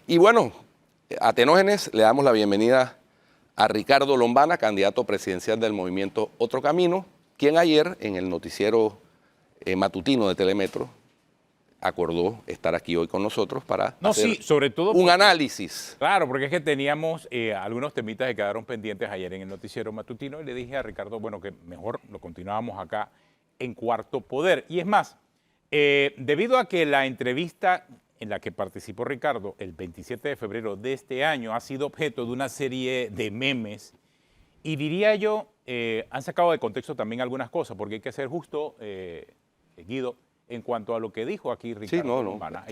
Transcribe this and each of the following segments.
Y bueno, a Tenógenes le damos la bienvenida a Ricardo Lombana, candidato presidencial del movimiento Otro Camino, quien ayer en el noticiero matutino de Telemetro acordó estar aquí hoy con nosotros para hacer sobre todo un análisis. Claro, porque es que teníamos algunos temitas que quedaron pendientes ayer en el noticiero matutino y le dije a Ricardo, bueno, que mejor lo continuábamos acá en Cuarto Poder. Y es más, debido a que la entrevista en la que participó Ricardo el 27 de febrero de este año ha sido objeto de una serie de memes y diría yo, han sacado de contexto también algunas cosas, porque hay que ser justo, Guido, en cuanto a lo que dijo aquí Ricardo Lombana.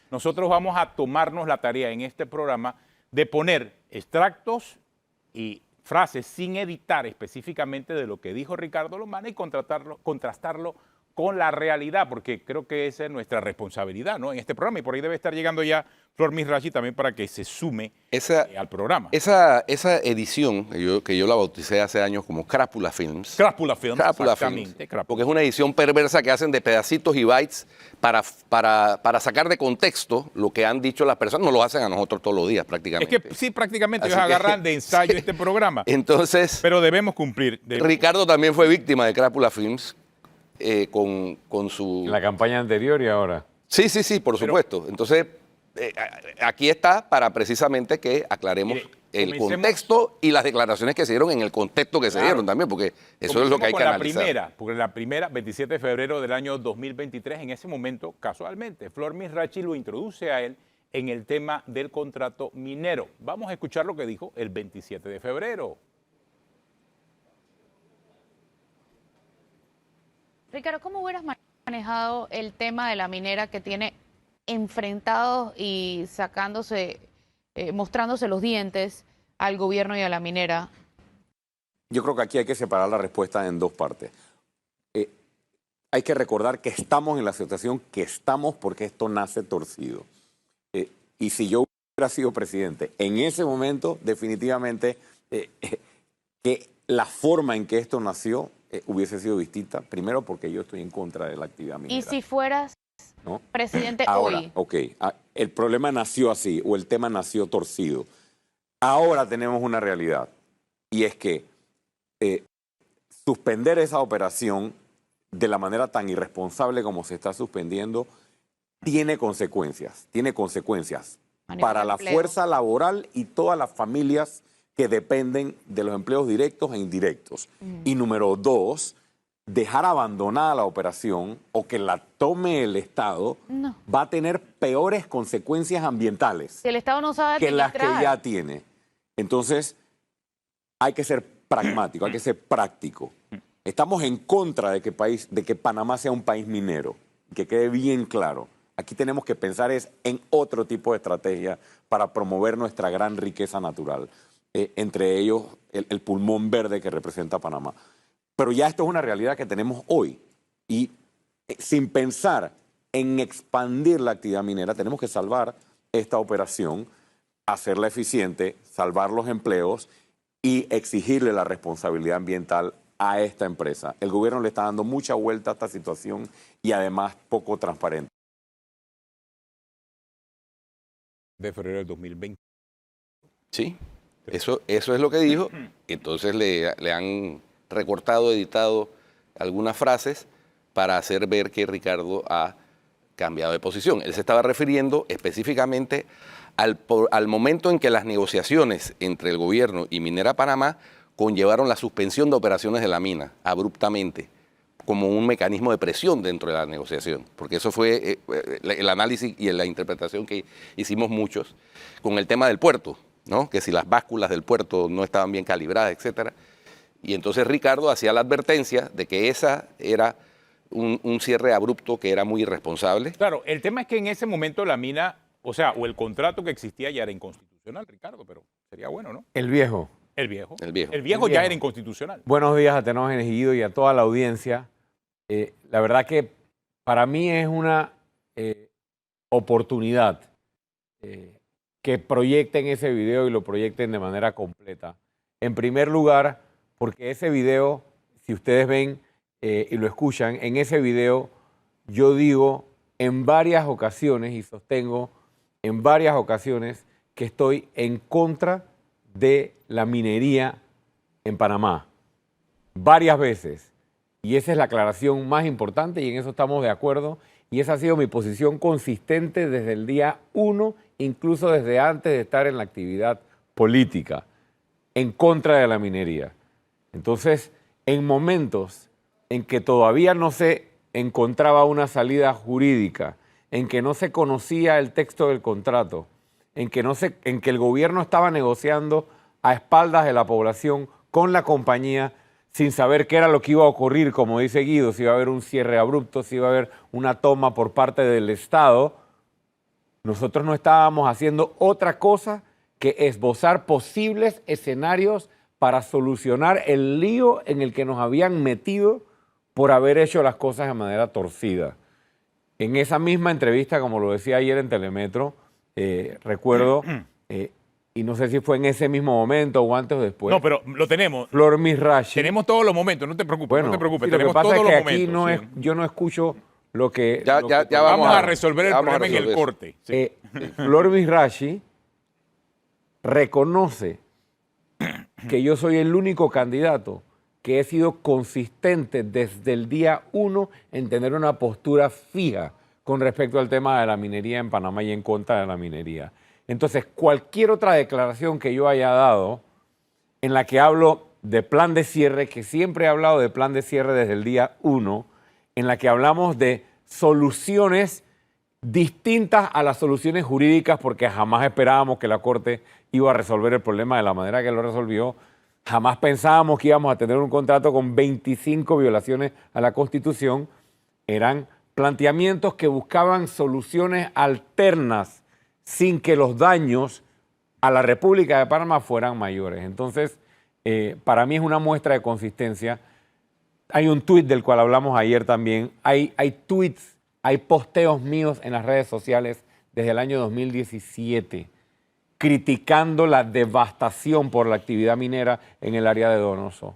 Nosotros vamos a tomarnos la tarea en este programa de poner extractos y frases sin editar específicamente de lo que dijo Ricardo Lombana y contrastarlo con la realidad, porque creo que esa es nuestra responsabilidad, ¿no?, en este programa. Y por ahí debe estar llegando ya Flor Misrachi también para que se sume al programa. Esa edición, que yo la bauticé hace años como Crápula Films. Crápula Films, exactamente. Porque es una edición perversa que hacen de pedacitos y bytes para sacar de contexto lo que han dicho las personas. No lo hacen a nosotros todos los días prácticamente. Es que sí, prácticamente ellos agarran de ensayo este programa. Entonces, pero debemos cumplir. Ricardo también fue víctima de Crápula Films con su... La campaña anterior y ahora. Sí, por supuesto. Entonces, aquí está para precisamente que aclaremos el contexto y las declaraciones que se dieron en el contexto que se dieron también, porque eso es lo que hay que analizar. Porque la primera, 27 de febrero del año 2023, en ese momento, casualmente, Flor Misrachi lo introduce a él en el tema del contrato minero. Vamos a escuchar lo que dijo el 27 de febrero. Ricardo, ¿cómo hubieras manejado el tema de la minera que tiene enfrentados y mostrándose los dientes al gobierno y a la minera? Yo creo que aquí hay que separar la respuesta en dos partes. Hay que recordar que estamos en la situación que estamos porque esto nace torcido. Y si yo hubiera sido presidente en ese momento, definitivamente que la forma en que esto nació hubiese sido distinta. Primero porque yo estoy en contra de la actividad minera. ¿Y si fueras presidente ahora, hoy? Ok, el problema nació así o el tema nació torcido. Ahora tenemos una realidad y es que suspender esa operación de la manera tan irresponsable como se está suspendiendo tiene consecuencias para la fuerza laboral y todas las familias que dependen de los empleos directos e indirectos. Y número dos, dejar abandonada la operación o que la tome el Estado va a tener peores consecuencias ambientales el Estado no sabe que las que ya tiene. Entonces, hay que ser pragmático, hay que ser práctico. Estamos en contra de que Panamá sea un país minero, que quede bien claro. Aquí tenemos que pensar en otro tipo de estrategia para promover nuestra gran riqueza natural. Entre ellos el pulmón verde que representa Panamá. Pero ya esto es una realidad que tenemos hoy y sin pensar en expandir la actividad minera, tenemos que salvar esta operación, hacerla eficiente, salvar los empleos y exigirle la responsabilidad ambiental a esta empresa. El gobierno le está dando mucha vuelta a esta situación y además poco transparente. De febrero del 2020. Sí. Eso es lo que dijo. Entonces le han recortado, editado algunas frases para hacer ver que Ricardo ha cambiado de posición. Él se estaba refiriendo específicamente al momento en que las negociaciones entre el gobierno y Minera Panamá conllevaron la suspensión de operaciones de la mina abruptamente, como un mecanismo de presión dentro de la negociación, porque eso fue el análisis y la interpretación que hicimos muchos con el tema del puerto, ¿no? Que si las básculas del puerto no estaban bien calibradas, etcétera. Y entonces Ricardo hacía la advertencia de que esa era un cierre abrupto que era muy irresponsable. Claro, el tema es que en ese momento la mina, o el contrato que existía ya era inconstitucional, Ricardo, pero sería bueno, ¿no? El viejo. El viejo ya era inconstitucional. Buenos días a Tenógenes y Guido y a toda la audiencia. La verdad que para mí es una oportunidad que proyecten ese video y lo proyecten de manera completa. En primer lugar, porque ese video, si ustedes ven y lo escuchan, en ese video yo digo en varias ocasiones y sostengo en varias ocasiones que estoy en contra de la minería en Panamá. Varias veces. Y esa es la aclaración más importante y en eso estamos de acuerdo. Y esa ha sido mi posición consistente desde el día 1, incluso desde antes de estar en la actividad política, en contra de la minería. Entonces, en momentos en que todavía no se encontraba una salida jurídica, en que no se conocía el texto del contrato, en que el gobierno estaba negociando a espaldas de la población con la compañía sin saber qué era lo que iba a ocurrir, como dice Guido, si iba a haber un cierre abrupto, si iba a haber una toma por parte del Estado, nosotros no estábamos haciendo otra cosa que esbozar posibles escenarios para solucionar el lío en el que nos habían metido por haber hecho las cosas de manera torcida. En esa misma entrevista, como lo decía ayer en Telemetro, recuerdo, y no sé si fue en ese mismo momento o antes o después. No, pero lo tenemos. Flor Misrachi. Tenemos todos los momentos, no te preocupes, Bueno, no te preocupes. sí, lo que tenemos pasa todos es que los aquí momentos. Sí. yo no escucho lo que... Ya Vamos a a resolver el vamos a problema en el resolver eso. corte. Sí. Flor Misrachi reconoce que yo soy el único candidato que he sido consistente desde el día 1 en tener una postura fija con respecto al tema de la minería en Panamá y en contra de la minería. Entonces, cualquier otra declaración que yo haya dado en la que hablo de plan de cierre, que siempre he hablado de plan de cierre desde el día 1, en la que hablamos de soluciones distintas a las soluciones jurídicas, porque jamás esperábamos que la Corte iba a resolver el problema de la manera que lo resolvió. Jamás pensábamos que íbamos a tener un contrato con 25 violaciones a la Constitución. Eran planteamientos que buscaban soluciones alternas sin que los daños a la República de Panamá fueran mayores. Entonces, para mí es una muestra de consistencia. Hay un tuit del cual hablamos ayer también. Hay tweets, hay posteos míos en las redes sociales desde el año 2017 criticando la devastación por la actividad minera en el área de Donoso.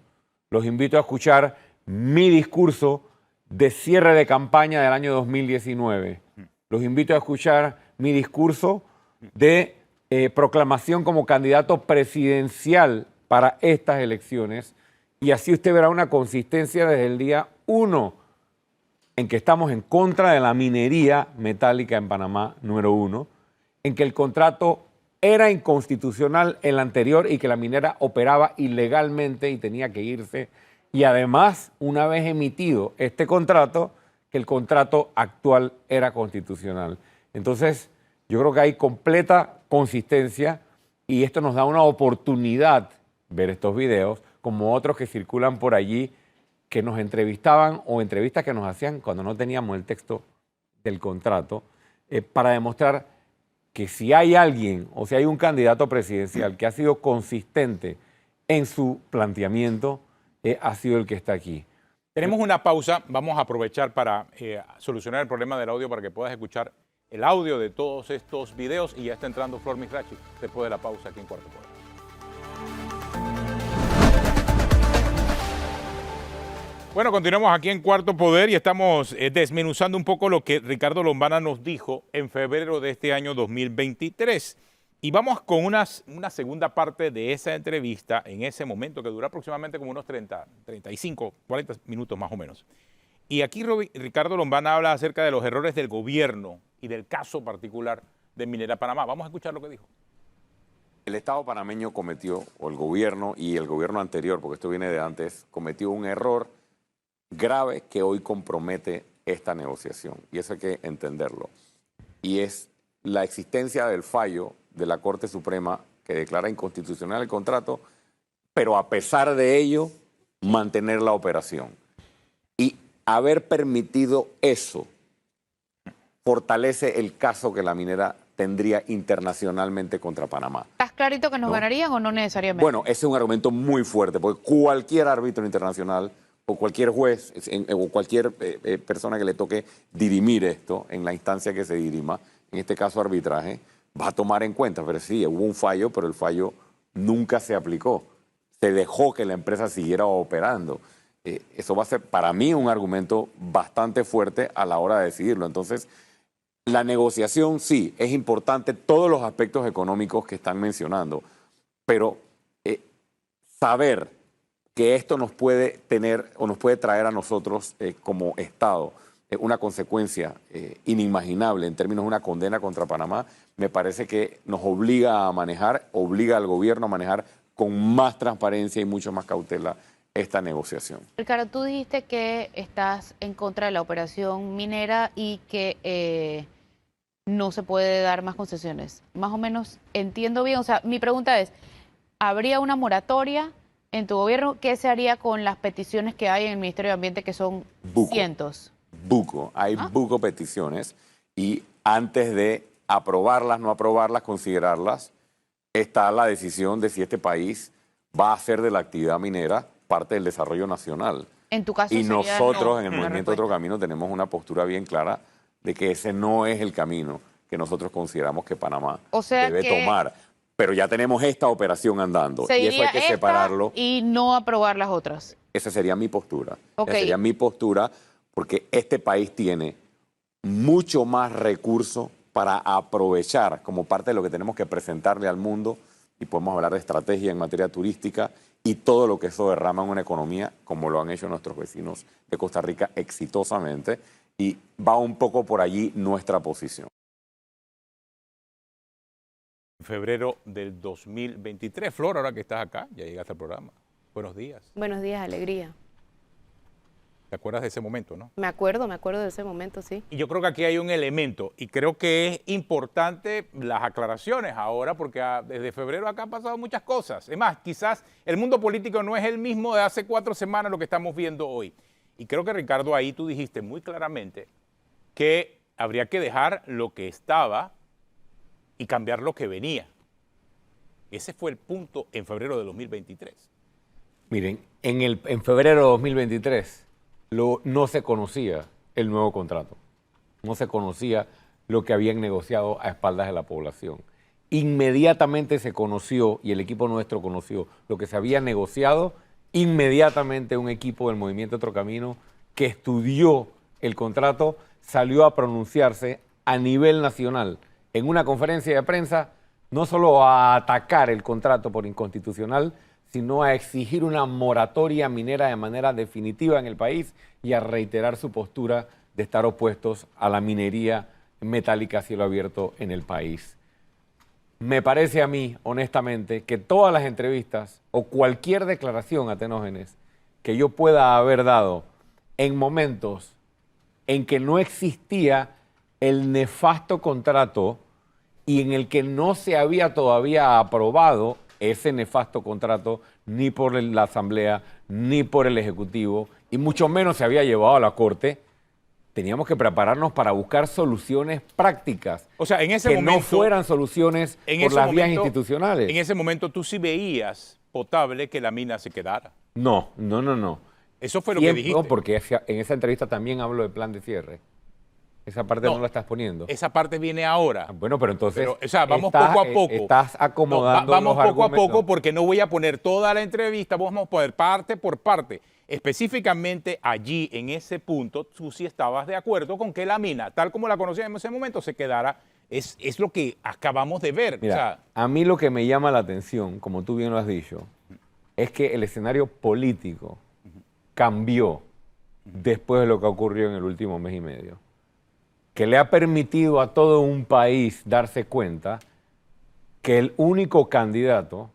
Los invito a escuchar mi discurso de cierre de campaña del año 2019. Los invito a escuchar mi discurso de proclamación como candidato presidencial para estas elecciones y así usted verá una consistencia desde el día 1 en que estamos en contra de la minería metálica en Panamá, número 1, en que el contrato era inconstitucional el anterior y que la minera operaba ilegalmente y tenía que irse. Y además, una vez emitido este contrato, que el contrato actual era constitucional. Entonces, yo creo que hay completa consistencia y esto nos da una oportunidad ver estos videos, como otros que circulan por allí, que nos entrevistaban o entrevistas que nos hacían cuando no teníamos el texto del contrato, para demostrar que si hay alguien o si hay un candidato presidencial que ha sido consistente en su planteamiento, ha sido el que está aquí. Tenemos una pausa, vamos a aprovechar para solucionar el problema del audio para que puedas escuchar el audio de todos estos videos y ya está entrando Flor Misrachi después de la pausa aquí en Cuarto Poder. Bueno, continuamos aquí en Cuarto Poder y estamos desmenuzando un poco lo que Ricardo Lombana nos dijo en febrero de este año 2023. Y vamos con una segunda parte de esa entrevista en ese momento que dura aproximadamente como unos 35, 40 minutos más o menos. Y aquí Ricardo Lombana habla acerca de los errores del gobierno y del caso particular de Minera Panamá. Vamos a escuchar lo que dijo. El Estado panameño cometió, o el gobierno y el gobierno anterior, porque esto viene de antes, cometió un error grave que hoy compromete esta negociación. Y eso hay que entenderlo. Y es la existencia del fallo de la Corte Suprema que declara inconstitucional el contrato, pero a pesar de ello, mantener la operación. Y haber permitido eso fortalece el caso que la minera tendría internacionalmente contra Panamá. ¿Estás clarito que nos ganarían o no necesariamente? Bueno, ese es un argumento muy fuerte, porque cualquier árbitro internacional o cualquier juez o cualquier persona que le toque dirimir esto en la instancia que se dirima, en este caso arbitraje, va a tomar en cuenta. Pero sí, hubo un fallo, pero el fallo nunca se aplicó. Se dejó que la empresa siguiera operando. Eso va a ser para mí un argumento bastante fuerte a la hora de decidirlo. Entonces, La negociación sí, es importante, todos los aspectos económicos que están mencionando, pero saber que esto nos puede tener o nos puede traer a nosotros como Estado una consecuencia inimaginable en términos de una condena contra Panamá, me parece que nos obliga a manejar, obliga al gobierno a manejar con más transparencia y mucho más cautela esta negociación. Ricardo, tú dijiste que estás en contra de la operación minera y que no se puede dar más concesiones. Más o menos entiendo bien. O sea, mi pregunta es, ¿habría una moratoria en tu gobierno? ¿Qué se haría con las peticiones que hay en el Ministerio de Ambiente, que son cientos? Hay buco peticiones y antes de aprobarlas, no aprobarlas, considerarlas, está la decisión de si este país va a hacer de la actividad minera parte del desarrollo nacional. En tu caso Y sería nosotros no, en el la Movimiento respuesta. Otro Camino tenemos una postura bien clara de que ese no es el camino que nosotros consideramos que Panamá O sea debe que tomar. Pero ya tenemos esta operación andando se y eso iría hay que esta separarlo. y no aprobar las otras. Esa sería mi postura. Ok. Esa sería mi postura porque este país tiene mucho más recursos para aprovechar como parte de lo que tenemos que presentarle al mundo, y podemos hablar de estrategia en materia turística y todo lo que eso derrama en una economía, como lo han hecho nuestros vecinos de Costa Rica exitosamente, y va un poco por allí nuestra posición. En febrero del 2023. Flor, ahora que estás acá, ya llegaste al programa. Buenos días. Buenos días, alegría. ¿Te acuerdas de ese momento, no? Me acuerdo de ese momento, sí. Y yo creo que aquí hay un elemento, y creo que es importante las aclaraciones ahora, porque desde febrero acá han pasado muchas cosas. Es más, quizás el mundo político no es el mismo de hace 4 semanas lo que estamos viendo hoy. Y creo que, Ricardo, ahí tú dijiste muy claramente que habría que dejar lo que estaba y cambiar lo que venía. Ese fue el punto en febrero de 2023. Miren, en febrero de 2023 no se conocía el nuevo contrato. No se conocía lo que habían negociado a espaldas de la población. Inmediatamente se conoció, y el equipo nuestro conoció, lo que se había negociado. Inmediatamente un equipo del Movimiento Otro Camino que estudió el contrato salió a pronunciarse a nivel nacional en una conferencia de prensa, no solo a atacar el contrato por inconstitucional, sino a exigir una moratoria minera de manera definitiva en el país y a reiterar su postura de estar opuestos a la minería metálica a cielo abierto en el país. Me parece a mí, honestamente, que todas las entrevistas o cualquier declaración, Atenógenes, que yo pueda haber dado en momentos en que no existía el nefasto contrato y en el que no se había todavía aprobado ese nefasto contrato ni por la Asamblea, ni por el Ejecutivo, y mucho menos se había llevado a la Corte, teníamos que prepararnos para buscar soluciones prácticas. O sea, en ese que momento, no fueran soluciones por las vías institucionales. En ese momento tú sí veías potable que la mina se quedara. No. Eso fue lo que dijiste. No, porque en esa entrevista también hablo de plan de cierre. Esa parte no la estás poniendo. Esa parte viene ahora. Bueno, pero entonces O sea, vamos poco a poco. Estás acomodando vamos los poco a argumentos. poco porque no voy a poner toda la entrevista, vamos a poner parte por parte. Específicamente allí, en ese punto, tú sí estabas de acuerdo con que la mina, tal como la conocíamos en ese momento, se quedara. Es lo que acabamos de ver. Mira, O sea, a mí lo que me llama la atención, como tú bien lo has dicho, es que el escenario político cambió después de lo que ocurrió en el último mes y medio, que le ha permitido a todo un país darse cuenta que el único candidato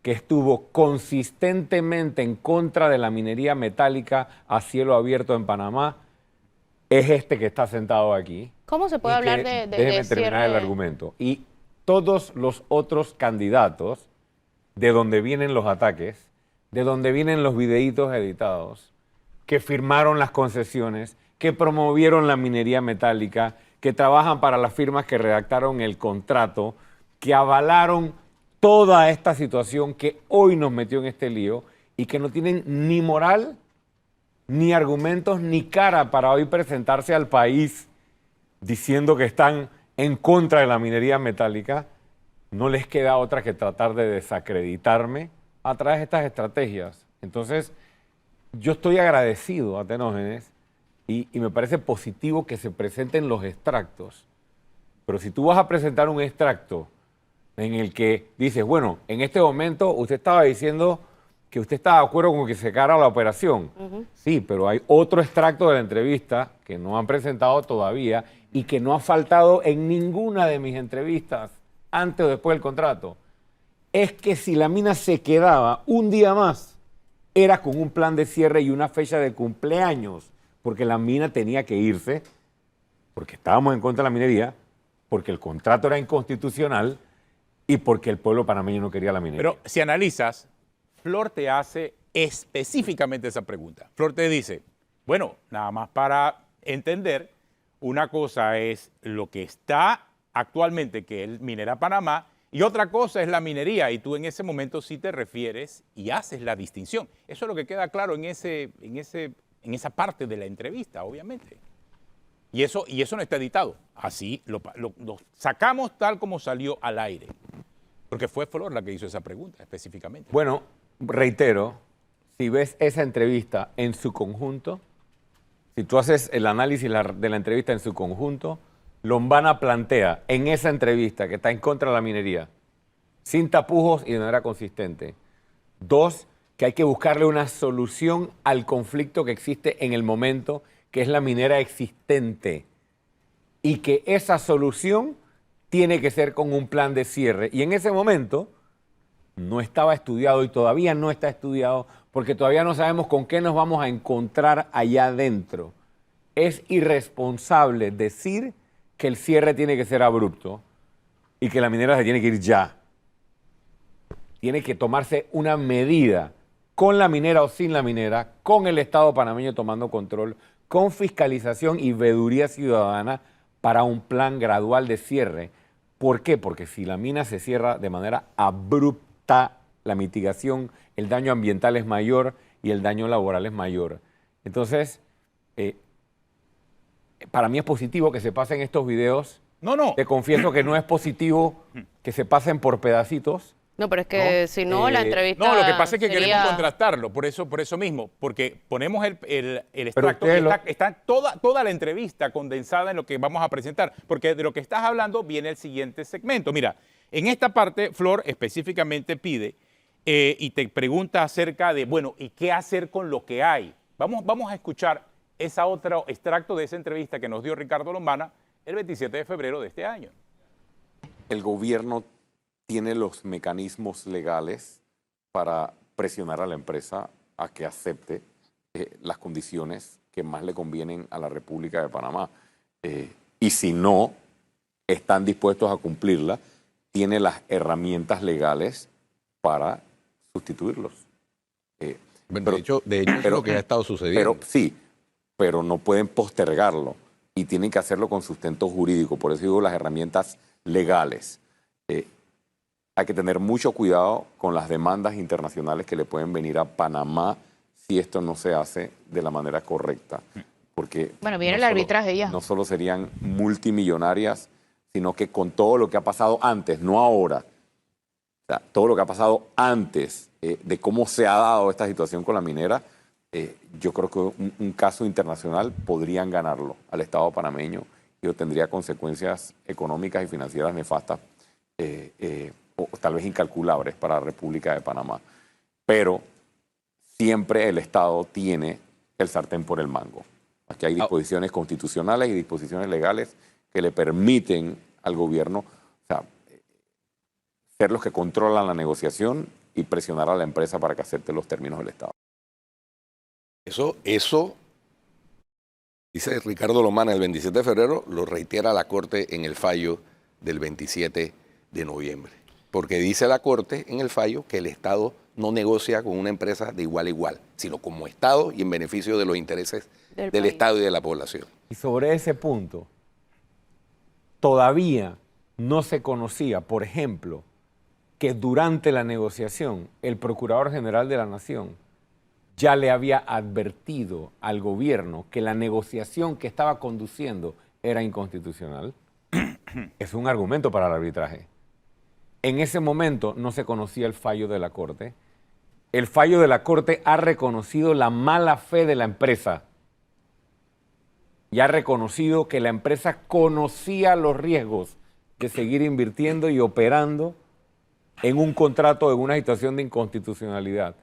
que estuvo consistentemente en contra de la minería metálica a cielo abierto en Panamá es este que está sentado aquí. ¿Cómo se puede Y hablar que- de déjeme terminar el cierre? argumento. Y todos los otros candidatos, de donde vienen los ataques, de donde vienen los videitos editados, que firmaron las concesiones, que promovieron la minería metálica, que trabajan para las firmas que redactaron el contrato, que avalaron toda esta situación que hoy nos metió en este lío y que no tienen ni moral, ni argumentos, ni cara para hoy presentarse al país diciendo que están en contra de la minería metálica, no les queda otra que tratar de desacreditarme a través de estas estrategias. Entonces, yo estoy agradecido a Atenógenes y me parece positivo que se presenten los extractos Pero si tú vas a presentar un extracto en el que dices, bueno, en este momento usted estaba diciendo que usted estaba de acuerdo con que se cara la operación. Sí, pero hay otro extracto de la entrevista que no han presentado todavía y que no ha faltado en ninguna de mis entrevistas antes o después del contrato. Es que si la mina se quedaba un día más, era con un plan de cierre y una fecha de cumpleaños, porque la mina tenía que irse, porque estábamos en contra de la minería, porque el contrato era inconstitucional y porque el pueblo panameño no quería la minería. Pero si analizas, Flor te hace específicamente esa pregunta. Flor te dice, bueno, nada más para entender, una cosa es lo que está actualmente, que es Minera Panamá, y otra cosa es la minería, y tú en ese momento sí te refieres y haces la distinción. Eso es lo que queda claro en esa parte de la entrevista, obviamente. Y eso no está editado. Así lo sacamos tal como salió al aire. Porque fue Flor la que hizo esa pregunta específicamente. Bueno, reitero, si ves esa entrevista en su conjunto, si tú haces el análisis de la entrevista en su conjunto, Lombana plantea en esa entrevista que está en contra de la minería, sin tapujos y de manera consistente. 2, que hay que buscarle una solución al conflicto que existe en el momento, que es la minera existente, y que esa solución tiene que ser con un plan de cierre. Y en ese momento no estaba estudiado y todavía no está estudiado porque todavía no sabemos con qué nos vamos a encontrar allá adentro. Es irresponsable decir que el cierre tiene que ser abrupto y que la minera se tiene que ir ya. Tiene que tomarse una medida con la minera o sin la minera, con el Estado panameño tomando control, con fiscalización y veeduría ciudadana para un plan gradual de cierre. ¿Por qué? Porque si la mina se cierra de manera abrupta, la mitigación, el daño ambiental es mayor y el daño laboral es mayor. Entonces, para mí es positivo que se pasen estos videos. No. Te confieso que no es positivo que se pasen por pedacitos. No, pero es que si no, la entrevista No, lo que pasa es que sería- queremos contrastarlo, por eso mismo, porque ponemos el extracto, ustedes está toda la entrevista condensada en lo que vamos a presentar, porque de lo que estás hablando viene el siguiente segmento. Mira, en esta parte, Flor específicamente pide y te pregunta acerca de, bueno, ¿y qué hacer con lo que hay? Vamos a escuchar ese otro extracto de esa entrevista que nos dio Ricardo Lombana el 27 de febrero de este año. El gobierno tiene los mecanismos legales para presionar a la empresa a que acepte las condiciones que más le convienen a la República de Panamá. Y si no están dispuestos a cumplirla, tiene las herramientas legales para sustituirlos. Bueno, de hecho eso es lo que ha estado sucediendo. Pero no pueden postergarlo y tienen que hacerlo con sustento jurídico. Por eso digo las herramientas legales. Hay que tener mucho cuidado con las demandas internacionales que le pueden venir a Panamá si esto no se hace de la manera correcta. Porque Bueno, viene el arbitraje ya. no solo serían multimillonarias, sino que con todo lo que ha pasado antes, no ahora, o sea, todo lo que ha pasado antes de cómo se ha dado esta situación con la minera, yo creo que un caso internacional podrían ganarlo al Estado panameño y eso tendría consecuencias económicas y financieras nefastas, o tal vez incalculables para la República de Panamá. Pero siempre el Estado tiene el sartén por el mango. Aquí hay disposiciones constitucionales y disposiciones legales que le permiten al gobierno, o sea, ser los que controlan la negociación y presionar a la empresa para que acepte los términos del Estado. Eso, dice Ricardo Lombana el 27 de febrero, lo reitera la Corte en el fallo del 27 de noviembre. Porque dice la Corte en el fallo que el Estado no negocia con una empresa de igual a igual, sino como Estado y en beneficio de los intereses del país. Estado y de la población. Y sobre ese punto, todavía no se conocía, por ejemplo, que durante la negociación el Procurador General de la Nación ya le había advertido al gobierno que la negociación que estaba conduciendo era inconstitucional. Es un argumento para el arbitraje. En ese momento no se conocía el fallo de la Corte. El fallo de la Corte ha reconocido la mala fe de la empresa. y ha reconocido que la empresa conocía los riesgos de seguir invirtiendo y operando en un contrato, en una situación de inconstitucionalidad.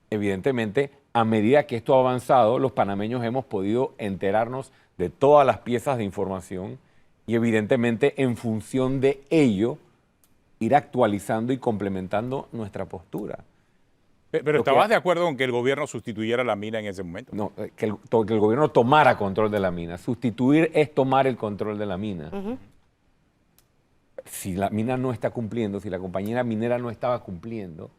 Evidentemente, a medida que esto ha avanzado, los panameños hemos podido enterarnos de todas las piezas de información y evidentemente en función de ello ir actualizando y complementando nuestra postura. Pero ¿estabas de acuerdo con que el gobierno sustituyera la mina en ese momento? No, que el gobierno tomara control de la mina. Sustituir es tomar el control de la mina. Si la mina no está cumpliendo, si la compañía minera no estaba cumpliendo,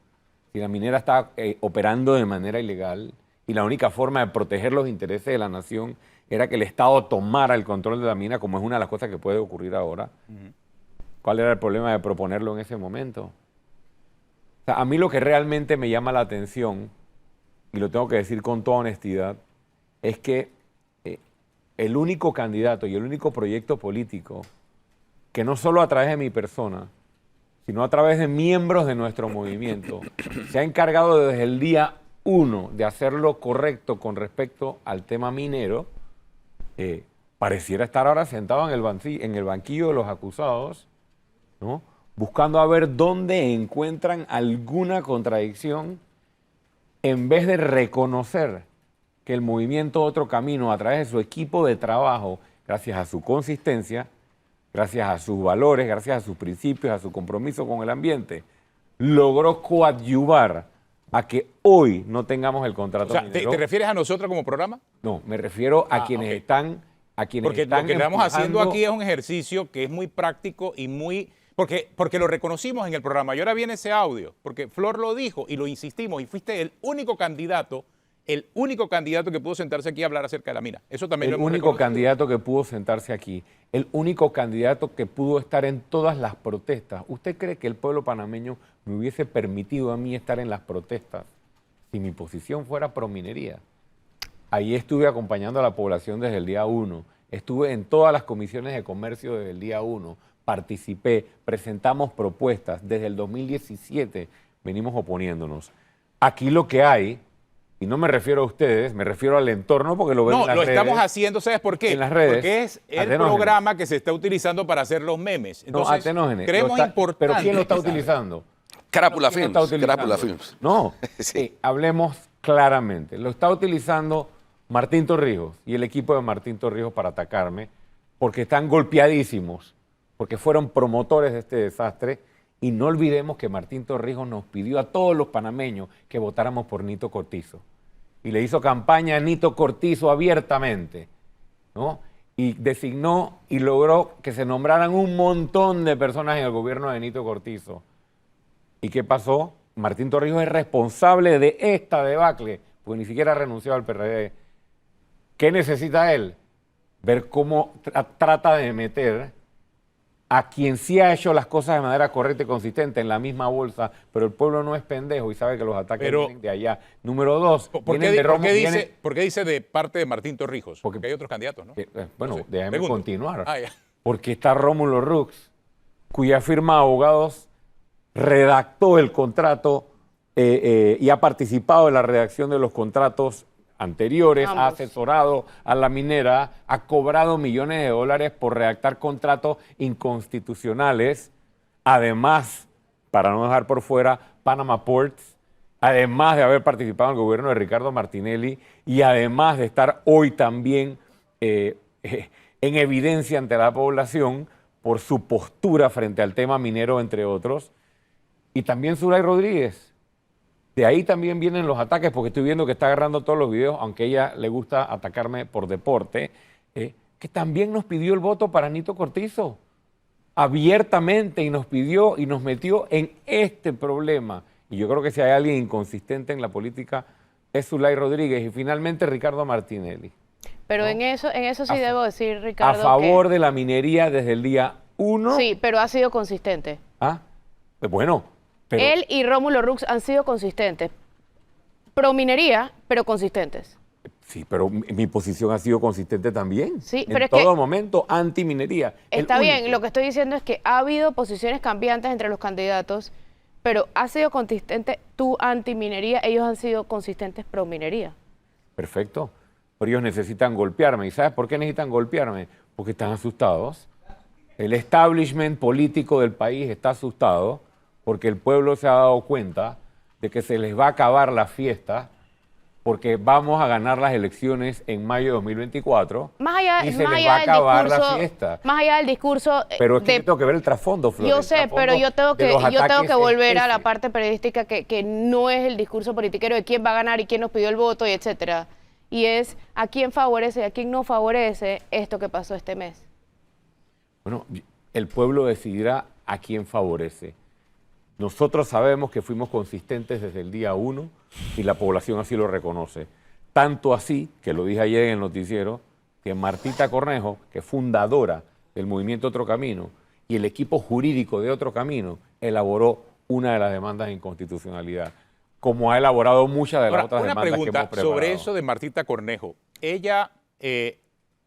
si la minera estaba operando de manera ilegal y la única forma de proteger los intereses de la nación era que el Estado tomara el control de la mina, como es una de las cosas que puede ocurrir ahora, ¿cuál era el problema de proponerlo en ese momento? O sea, a mí lo que realmente me llama la atención, y lo tengo que decir con toda honestidad, es que el único candidato y el único proyecto político que no solo a través de mi persona, sino a través de miembros de nuestro movimiento, se ha encargado desde el día 1 de hacer lo correcto con respecto al tema minero, pareciera estar ahora sentado en el banquillo de los acusados, ¿no? Buscando a ver dónde encuentran alguna contradicción en vez de reconocer que el movimiento Otro Camino, a través de su equipo de trabajo, gracias a su consistencia, gracias a sus valores, gracias a sus principios, a su compromiso con el ambiente, logró coadyuvar a que hoy no tengamos el contrato minero. ¿Te refieres a nosotros como programa? No, me refiero a quienes están... Porque lo que estamos haciendo aquí es un ejercicio que es muy práctico y muy... Porque lo reconocimos en el programa y ahora viene ese audio, porque Flor lo dijo y lo insistimos y fuiste el único candidato que pudo sentarse aquí a hablar acerca de la mina. Eso también lo hemos único reconocido. candidato que pudo sentarse aquí, el único candidato que pudo estar en todas las protestas. ¿Usted cree que el pueblo panameño me hubiese permitido a mí estar en las protestas si mi posición fuera prominería? Ahí estuve acompañando a la población desde el día 1, estuve en todas las comisiones de comercio desde el día 1, participé, presentamos propuestas, desde el 2017 venimos oponiéndonos. Aquí lo que hay, y no me refiero a ustedes, me refiero al entorno porque lo ven en las redes. No, lo estamos haciendo, ¿sabes por qué? En las redes. Porque es el Atenógenes. programa que se está utilizando para hacer los memes. Entonces, no, Atenógenes. creemos importante. ¿Pero quién lo está que salga. utilizando? Crápula ¿Quién lo está Films. utilizando? Crápula Films. No, Sí. hablemos claramente. Lo está utilizando Martín Torrijos y el equipo de Martín Torrijos para atacarme porque están golpeadísimos, porque fueron promotores de este desastre. Y no olvidemos que Martín Torrijos nos pidió a todos los panameños que votáramos por Nito Cortizo. Y le hizo campaña a Nito Cortizo abiertamente, ¿no? Y designó y logró que se nombraran un montón de personas en el gobierno de Nito Cortizo. ¿Y qué pasó? Martín Torrijos es responsable de esta debacle, porque ni siquiera ha renunciado al PRD. ¿Qué necesita él? Ver cómo trata de meter a quien sí ha hecho las cosas de manera correcta y consistente en la misma bolsa, pero el pueblo no es pendejo y sabe que los ataques vienen de allá. Número 2, ¿Por qué dice de parte de Martín Torrijos? Porque hay otros candidatos, ¿no? Bueno, No sé. déjame Pregunto. continuar. Ya. Porque está Rómulo Rux, cuya firma de abogados redactó el contrato y ha participado en la redacción de los contratos anteriores, ha asesorado a la minera, ha cobrado millones de dólares por redactar contratos inconstitucionales, además, para no dejar por fuera, Panama Ports, además de haber participado en el gobierno de Ricardo Martinelli y además de estar hoy también en evidencia ante la población por su postura frente al tema minero, entre otros, y también Zulay Rodríguez. De ahí también vienen los ataques, porque estoy viendo que está agarrando todos los videos, aunque a ella le gusta atacarme por deporte, que también nos pidió el voto para Nito Cortizo, abiertamente, y nos pidió y nos metió en este problema. Y yo creo que si hay alguien inconsistente en la política es Zulay Rodríguez y finalmente Ricardo Martinelli. Pero ¿no? en eso sí debo decir, Ricardo, A favor de la minería desde el día 1. Sí, pero ha sido consistente. Ah, bueno. Pero, Él y Rómulo Rux han sido consistentes. Pro minería, pero consistentes. sí, pero mi posición ha sido consistente también. Sí, en pero es todo que momento anti-minería. Está bien, lo que estoy diciendo es que ha habido posiciones cambiantes entre los candidatos, pero ha sido consistente tú anti-minería, ellos han sido consistentes pro minería. Perfecto. pero ellos necesitan golpearme. ¿Y sabes por qué necesitan golpearme? Porque están asustados. El establishment político del país está asustado porque el pueblo se ha dado cuenta de que se les va a acabar la fiesta porque vamos a ganar las elecciones en mayo de 2024 Más allá, y se más les allá va a del acabar discurso, la fiesta. más allá del discurso Pero es que de- yo tengo que ver el trasfondo, Flor. yo el sé, trasfondo pero yo tengo de que, los yo tengo ataques que volver es a la ese. parte periodística que no es el discurso politiquero de quién va a ganar y quién nos pidió el voto y etcétera. Y es a quién favorece y a quién no favorece esto que pasó este mes. Bueno, el pueblo decidirá a quién favorece. Nosotros sabemos que fuimos consistentes desde el día 1 y la población así lo reconoce. Tanto así, que lo dije ayer en el noticiero, que Martita Cornejo, que es fundadora del movimiento Otro Camino, y el equipo jurídico de Otro Camino, elaboró una de las demandas de inconstitucionalidad, como ha elaborado muchas de las Ahora, otras una demandas que pregunta hemos preparado. sobre eso de Martita Cornejo. Ella,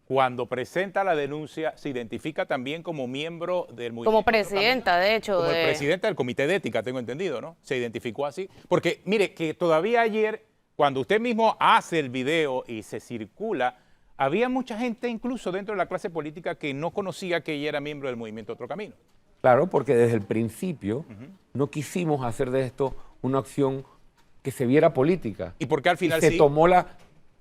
cuando presenta la denuncia, se identifica también como miembro del movimiento. Como Otro Camino? presidenta, de hecho. Como el de- presidente del comité de ética, tengo entendido, ¿no? Se identificó así. Porque, mire, que todavía ayer, cuando usted mismo hace el video y se circula, había mucha gente incluso dentro de la clase política que no conocía que ella era miembro del movimiento Otro Camino. Claro, porque desde el principio no quisimos hacer de esto una acción que se viera política. ¿Y por qué al final Y se sí? tomó la...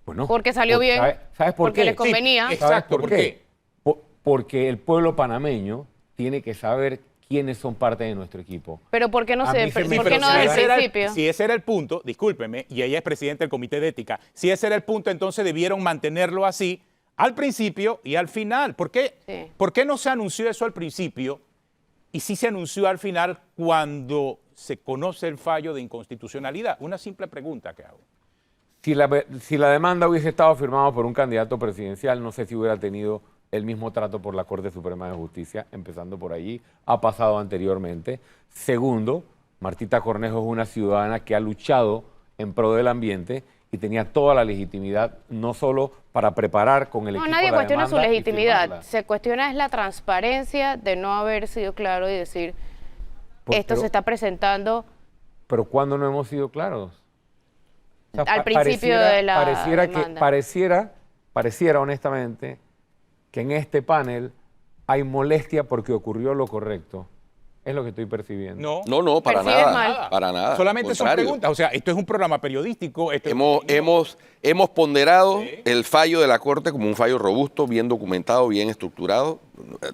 Bueno, Porque salió bien, ¿Sabes por porque qué? les convenía. Sí, ¿Sabes exacto, ¿por qué? Porque el pueblo panameño tiene que saber quiénes son parte de nuestro equipo. Pero ¿por qué no A se, mí se me por qué hizo no desde claro. el principio? Si ese era el punto, discúlpeme, y ella es presidente del comité de ética, si ese era el punto, entonces debieron mantenerlo así al principio y al final. ¿Por qué, Sí. ¿por qué no se anunció eso al principio y sí se anunció al final cuando se conoce el fallo de inconstitucionalidad? Una simple pregunta que hago. Si la demanda hubiese estado firmada por un candidato presidencial, no sé si hubiera tenido el mismo trato por la Corte Suprema de Justicia, empezando por allí, ha pasado anteriormente. Segundo, Martita Cornejo es una ciudadana que ha luchado en pro del ambiente y tenía toda la legitimidad, no solo para preparar con el No, equipo nadie la cuestiona su demanda y legitimidad. firmarla. Se cuestiona es la transparencia de no haber sido claro y decir, esto Pero- se está presentando Pero ¿cuándo no hemos sido claros? O sea, al principio de la demanda. Pareciera honestamente que en este panel hay molestia porque ocurrió lo correcto. Es lo que estoy percibiendo. No, No, para Percibes nada. mal. Para nada. solamente son contrario. preguntas. O sea, esto es un programa periodístico. Esto es Hemos ponderado el fallo de la Corte como un fallo robusto, bien documentado, bien estructurado.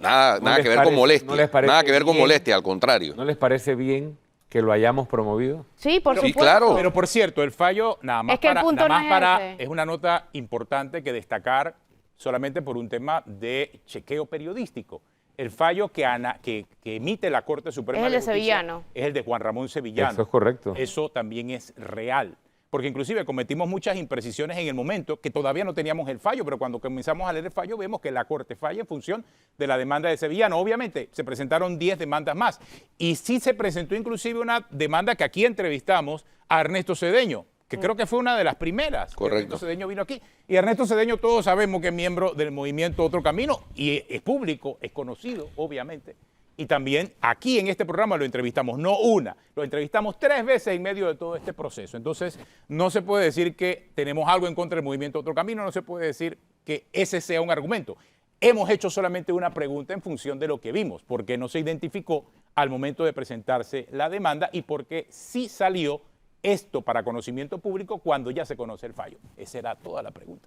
Nada les que ver parece- con molestia. no les parece Nada que ver con bien? molestia, al contrario. ¿No les parece bien que lo hayamos promovido? Sí, por Sí, supuesto. claro. Pero por cierto, el fallo, nada más Es que el punto no es ese. es una nota importante que destacar solamente por un tema de chequeo periodístico. El fallo que emite la Corte Suprema Es el de Justicia Sevillano. es el de Juan Ramón Sevillano. Eso es correcto. Eso también es real. Porque inclusive cometimos muchas imprecisiones en el momento que todavía no teníamos el fallo, pero cuando comenzamos a leer el fallo vemos que la Corte falla en función de la demanda de Sevillano. Obviamente se presentaron 10 demandas más y sí se presentó inclusive una demanda que aquí entrevistamos a Ernesto Cedeño, que creo que fue una de las primeras. Correcto. Ernesto Cedeño vino aquí y Ernesto Cedeño todos sabemos que es miembro del movimiento Otro Camino y es público, es conocido, obviamente. Y también aquí en este programa lo entrevistamos, no una, lo entrevistamos 3 veces en medio de todo este proceso. Entonces, no se puede decir que tenemos algo en contra del movimiento Otro Camino, no se puede decir que ese sea un argumento. Hemos hecho solamente una pregunta en función de lo que vimos, porque no se identificó al momento de presentarse la demanda y porque sí salió esto para conocimiento público cuando ya se conoce el fallo. Esa era toda la pregunta.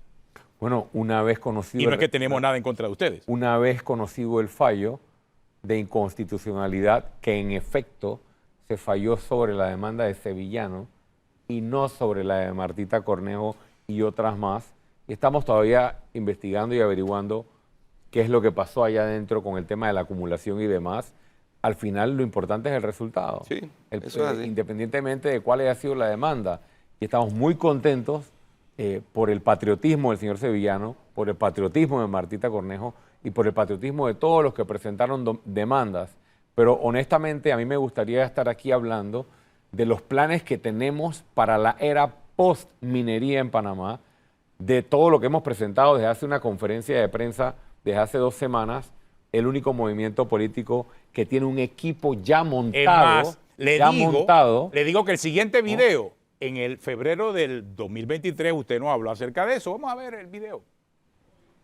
Bueno, una vez conocido... Y no es que tenemos nada en contra de ustedes. Una vez conocido el fallo de inconstitucionalidad, que en efecto se falló sobre la demanda de Sevillano y no sobre la de Martita Cornejo y otras más, y estamos todavía investigando y averiguando qué es lo que pasó allá adentro con el tema de la acumulación y demás. Al final lo importante es el resultado. Sí, eso es así. Independientemente de cuál haya sido la demanda. Y estamos muy contentos por el patriotismo del señor Sevillano, por el patriotismo de Martita Cornejo y por el patriotismo de todos los que presentaron demandas. Pero honestamente a mí me gustaría estar aquí hablando de los planes que tenemos para la era post-minería en Panamá, de todo lo que hemos presentado desde hace una conferencia de prensa, desde hace 2 semanas, el único movimiento político que tiene un equipo ya montado. Es más, le ya digo montado. que el siguiente video En el febrero del 2023 usted nos habló acerca de eso. Vamos a ver el video,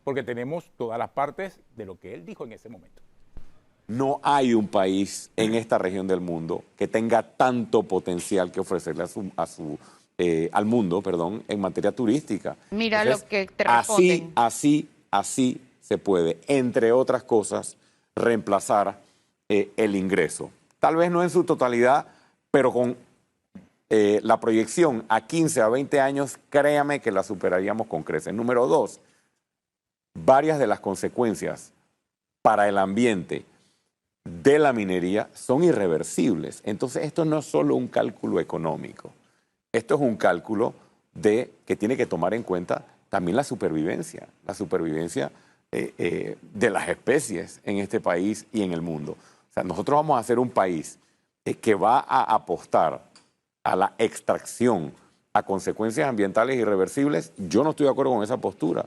porque tenemos todas las partes de lo que él dijo en ese momento. No hay un país en esta región del mundo que tenga tanto potencial que ofrecerle al mundo, perdón, en materia turística. Mira Entonces, lo que te responden. así se puede, entre otras cosas, reemplazar el ingreso. Tal vez no en su totalidad, pero con la proyección a 15 a 20 años, créame que la superaríamos con creces. Número 2, varias de las consecuencias para el ambiente de la minería son irreversibles. Entonces, esto no es solo un cálculo económico. Esto es un cálculo que tiene que tomar en cuenta también la supervivencia de las especies en este país y en el mundo. O sea, nosotros vamos a ser un país que va a apostar a la extracción, a consecuencias ambientales irreversibles. Yo no estoy de acuerdo con esa postura.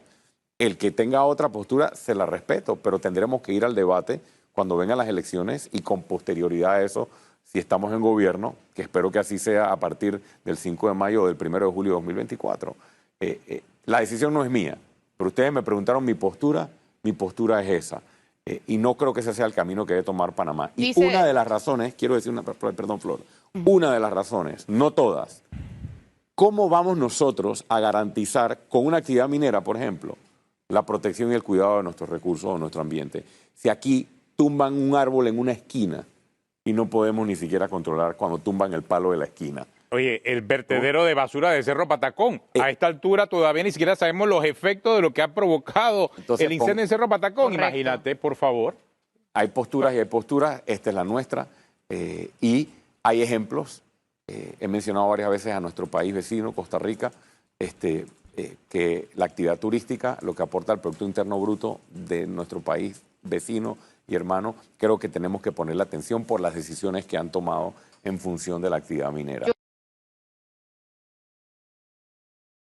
El que tenga otra postura, se la respeto, pero tendremos que ir al debate cuando vengan las elecciones y con posterioridad a eso, si estamos en gobierno, que espero que así sea a partir del 5 de mayo o del 1 de julio de 2024. La decisión no es mía, pero ustedes me preguntaron mi postura es esa. Y no creo que ese sea el camino que debe tomar Panamá. Y Dice... una de las razones, quiero decir perdón, Flor, una de las razones, no todas, ¿cómo vamos nosotros a garantizar con una actividad minera, por ejemplo, la protección y el cuidado de nuestros recursos o nuestro ambiente? Si aquí tumban un árbol en una esquina y no podemos ni siquiera controlar cuando tumban el palo de la esquina. Oye, el vertedero de basura de Cerro Patacón. A esta altura todavía ni siquiera sabemos los efectos de lo que ha provocado el incendio en Cerro Patacón. Correcto. Imagínate, por favor. Hay posturas y hay posturas, esta es la nuestra, y hay ejemplos. He mencionado varias veces a nuestro país vecino, Costa Rica, que la actividad turística, lo que aporta al Producto Interno Bruto de nuestro país vecino y hermano, creo que tenemos que ponerle atención por las decisiones que han tomado en función de la actividad minera.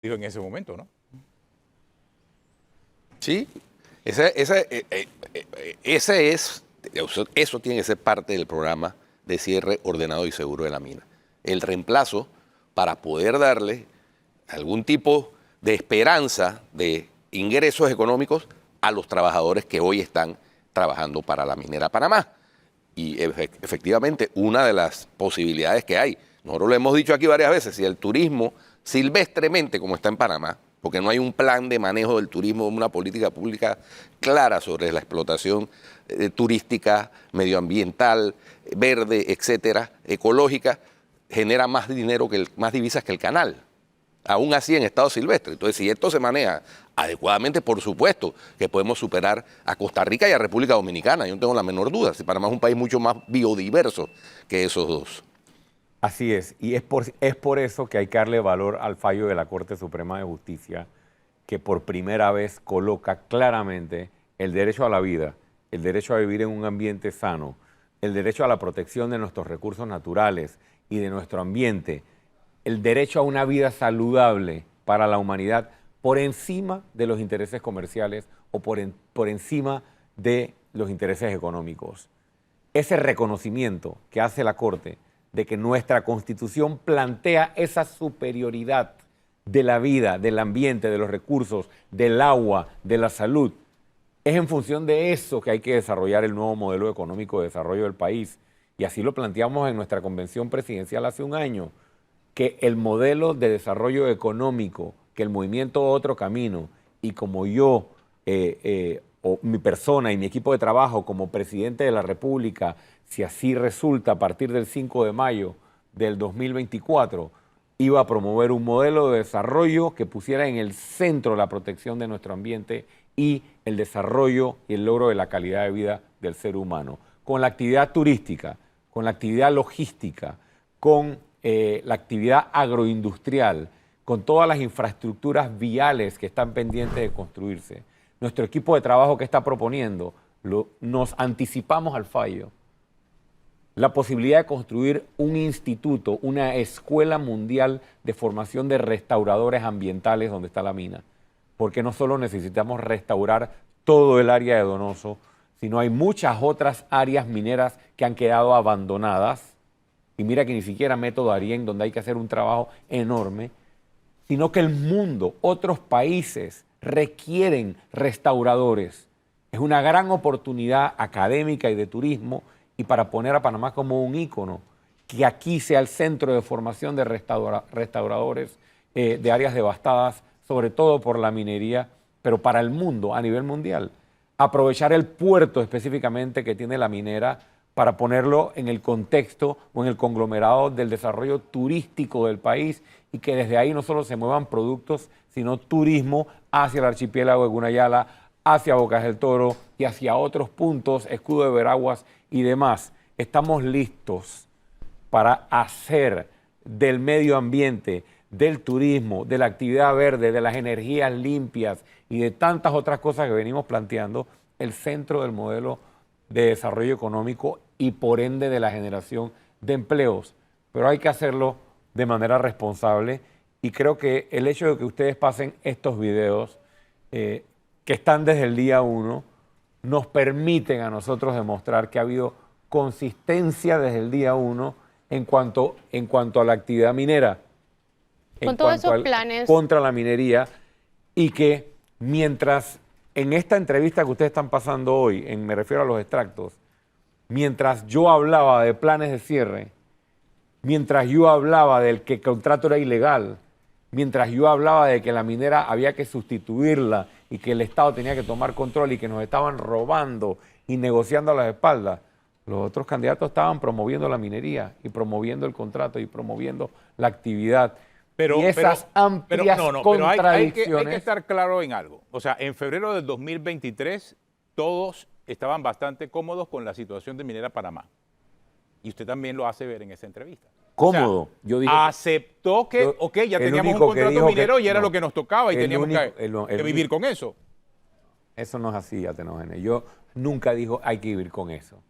Dijo en ese momento, ¿no? Sí, eso tiene que ser parte del programa de cierre ordenado y seguro de la mina. El reemplazo para poder darle algún tipo de esperanza de ingresos económicos a los trabajadores que hoy están trabajando para la minera Panamá. Y efectivamente, una de las posibilidades que hay, nosotros lo hemos dicho aquí varias veces, si el turismo silvestremente, como está en Panamá, porque no hay un plan de manejo del turismo, una política pública clara sobre la explotación turística, medioambiental, verde, etcétera, ecológica, genera más dinero, más divisas que el canal. Aún así en estado silvestre. Entonces, si esto se maneja adecuadamente, por supuesto que podemos superar a Costa Rica y a República Dominicana. Yo no tengo la menor duda. Si Panamá es un país mucho más biodiverso que esos dos. Así es, y es por eso que hay que darle valor al fallo de la Corte Suprema de Justicia, que por primera vez coloca claramente el derecho a la vida, el derecho a vivir en un ambiente sano, el derecho a la protección de nuestros recursos naturales y de nuestro ambiente, el derecho a una vida saludable para la humanidad por encima de los intereses comerciales o por encima de los intereses económicos. Ese reconocimiento que hace la Corte de que nuestra Constitución plantea esa superioridad de la vida, del ambiente, de los recursos, del agua, de la salud, es en función de eso que hay que desarrollar el nuevo modelo económico de desarrollo del país. Y así lo planteamos en nuestra convención presidencial hace un año, que el modelo de desarrollo económico, que el movimiento Otro Camino, y como yo, o mi persona y mi equipo de trabajo como presidente de la República, si así resulta a partir del 5 de mayo del 2024, iba a promover un modelo de desarrollo que pusiera en el centro la protección de nuestro ambiente y el desarrollo y el logro de la calidad de vida del ser humano. Con la actividad turística, con la actividad logística, con la actividad agroindustrial, con todas las infraestructuras viales que están pendientes de construirse. Nuestro equipo de trabajo que está proponiendo, nos anticipamos al fallo. La posibilidad de construir un instituto, una escuela mundial de formación de restauradores ambientales donde está la mina. Porque no solo necesitamos restaurar todo el área de Donoso, sino hay muchas otras áreas mineras que han quedado abandonadas y mira que ni siquiera Método Darién, donde hay que hacer un trabajo enorme, sino que el mundo, otros países requieren restauradores. Es una gran oportunidad académica y de turismo y para poner a Panamá como un ícono, que aquí sea el centro de formación de restauradores de áreas devastadas, sobre todo por la minería, pero para el mundo, a nivel mundial. Aprovechar el puerto específicamente que tiene la minera para ponerlo en el contexto o en el conglomerado del desarrollo turístico del país y que desde ahí no solo se muevan productos, sino turismo hacia el archipiélago de Gunayala, hacia Bocas del Toro y hacia otros puntos, Escudo de Veraguas y demás. Estamos listos para hacer del medio ambiente, del turismo, de la actividad verde, de las energías limpias y de tantas otras cosas que venimos planteando, el centro del modelo de desarrollo económico y por ende de la generación de empleos. Pero hay que hacerlo de manera responsable y creo que el hecho de que ustedes pasen estos videos que están desde el día 1 nos permiten a nosotros demostrar que ha habido consistencia desde el día 1 en cuanto a la actividad minera. Con todos esos planes. Contra la minería y que mientras en esta entrevista que ustedes están pasando hoy, me refiero a los extractos, mientras yo hablaba de planes de cierre, mientras yo hablaba del que el contrato era ilegal, mientras yo hablaba de que la minera había que sustituirla y que el Estado tenía que tomar control y que nos estaban robando y negociando a las espaldas, los otros candidatos estaban promoviendo la minería y promoviendo el contrato y promoviendo la actividad. Y esas amplias contradicciones... Hay que estar claro en algo. O sea, en febrero del 2023 todos estaban bastante cómodos con la situación de Minera Panamá. Y usted también lo hace ver en esa entrevista. Cómodo. O sea, aceptó que, ya teníamos un contrato minero y era lo que nos tocaba y teníamos que vivir con eso. Eso no es así, Atenógenes. Yo nunca dijo hay que vivir con eso.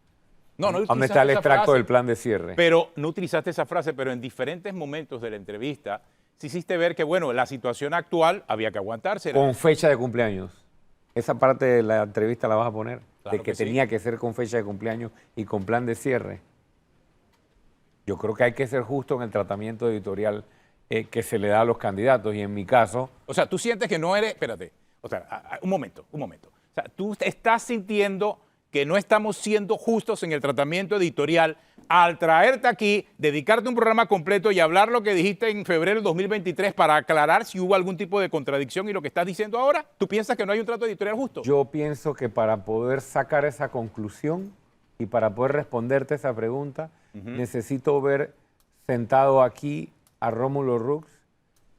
¿Dónde está el extracto del plan de cierre? Pero no utilizaste esa frase, pero en diferentes momentos de la entrevista sí hiciste ver que, bueno, la situación actual había que aguantarse. Con fecha de cumpleaños. Esa parte de la entrevista la vas a poner, Claro de que sí. tenía que ser con fecha de cumpleaños y con plan de cierre. Yo creo que hay que ser justo en el tratamiento editorial que se le da a los candidatos y en mi caso... O sea, tú sientes que no eres... Espérate. O sea, un momento. O sea, tú estás sintiendo que no estamos siendo justos en el tratamiento editorial al traerte aquí, dedicarte un programa completo y hablar lo que dijiste en febrero del 2023 para aclarar si hubo algún tipo de contradicción y lo que estás diciendo ahora. ¿Tú piensas que no hay un trato editorial justo? Yo pienso que para poder sacar esa conclusión y para poder responderte esa pregunta, necesito ver sentado aquí a Rómulo Rux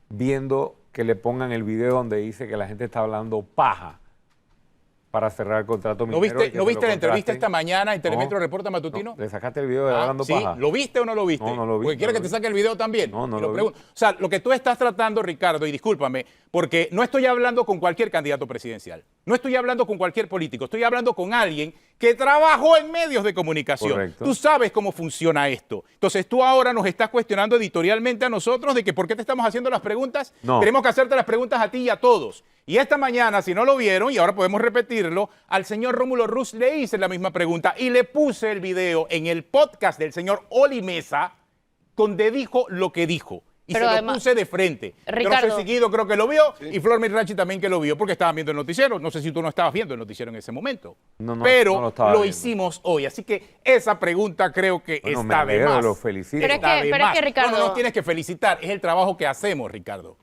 viendo que le pongan el video donde dice que la gente está hablando paja para cerrar el contrato minero. ¿No viste la entrevista esta mañana en Telemetro Reporta Matutino? ¿Le sacaste el video de hablando sí. paja? ¿Lo viste o no lo viste? No, no lo vi. Porque quiero que te saque el video también. No, no Y lo vi. pregunto. O sea, lo que tú estás tratando, Ricardo, y discúlpame, porque no estoy hablando con cualquier candidato presidencial. No estoy hablando con cualquier político. Estoy hablando con alguien que trabajó en medios de comunicación. Correcto. Tú sabes cómo funciona esto. Entonces tú ahora nos estás cuestionando editorialmente a nosotros de que por qué te estamos haciendo las preguntas. No. Tenemos que hacerte las preguntas a ti y a todos. Y esta mañana, si no lo vieron, y ahora podemos repetirlo, al señor Rómulo Rux le hice la misma pregunta y le puse el video en el podcast del señor Oli Mesa, donde dijo lo que dijo. Y Pero se además, lo puse de frente. Ricardo. Yo no sé si Guido creo que lo vio y Flor Mirachi también que lo vio porque estaban viendo el noticiero. No sé si tú no estabas viendo el noticiero en ese momento. No, pero no lo estaba lo viendo. hicimos hoy. Así que esa pregunta creo que Bueno, me está de alegro, más. lo felicito. Pero es Está que- de pero es más. que, Ricardo- No, no tienes que felicitar. Es el trabajo que hacemos, Ricardo.